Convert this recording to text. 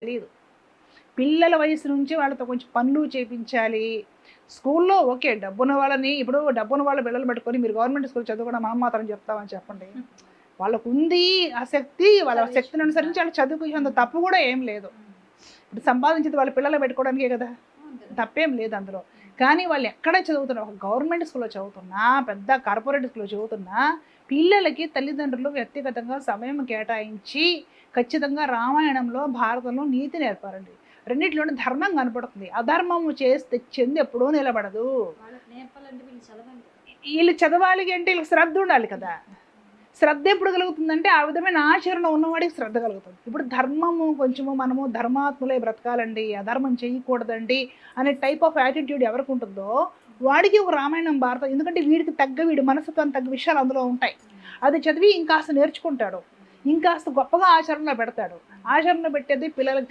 తెలియదు. పిల్లల వయసు నుంచి వాళ్ళతో కొంచెం పనులు చేపించాలి. స్కూల్లో ఓకే. డబ్బున్న వాళ్ళని ఇప్పుడు డబ్బున్న వాళ్ళ పిల్లలు పెట్టుకొని మీరు గవర్నమెంట్ స్కూల్ చదువుకోవడం మనం మాత్రం చెప్తామని చెప్పండి. వాళ్ళకుంది ఆసక్తి, వాళ్ళ శక్తిని అనుసరించి వాళ్ళు చదువుకునేంత తప్పు కూడా ఏం లేదు. ఇప్పుడు సంపాదించేది వాళ్ళ పిల్లలు పెట్టుకోవడానికే కదా, తప్పేం లేదు అందులో. కానీ వాళ్ళు ఎక్కడ చదువుతున్నారు, ఒక గవర్నమెంట్ స్కూల్లో చదువుతున్నా, పెద్ద కార్పొరేట్ స్కూల్లో చదువుతున్నా, పిల్లలకి తల్లిదండ్రులు వ్యక్తిగతంగా సమయం కేటాయించి ఖచ్చితంగా రామాయణంలో, భారతంలో నీతి నేర్పారండి. రెండిట్లోనే ధర్మం కనపడుతుంది. అధర్మము చేస్తే చెంది ఎప్పుడూ నిలబడదు. వీళ్ళు చదవాలి అంటే వీళ్ళకి శ్రద్ధ ఉండాలి కదా. శ్రద్ధ ఎప్పుడు కలుగుతుందంటే ఆ విధమైన ఆచరణ ఉన్నవాడికి శ్రద్ధ కలుగుతుంది. ఇప్పుడు ధర్మము కొంచెము మనము ధర్మాత్ములే బ్రతకాలండి, అధర్మం చేయకూడదండి అనే టైప్ ఆఫ్ యాటిట్యూడ్ ఎవరికి ఉంటుందో వాడికి ఒక రామాయణం, భారతం, ఎందుకంటే వీడికి తగ్గ, వీడి మనసుతో తగ్గ విషయాలు అందులో ఉంటాయి. అది చదివి ఇంకాస్త నేర్చుకుంటాడు, ఇంకాస్త గొప్పగా ఆచరణలో పెడతాడు. ఆచరణలో పెట్టేది పిల్లలకి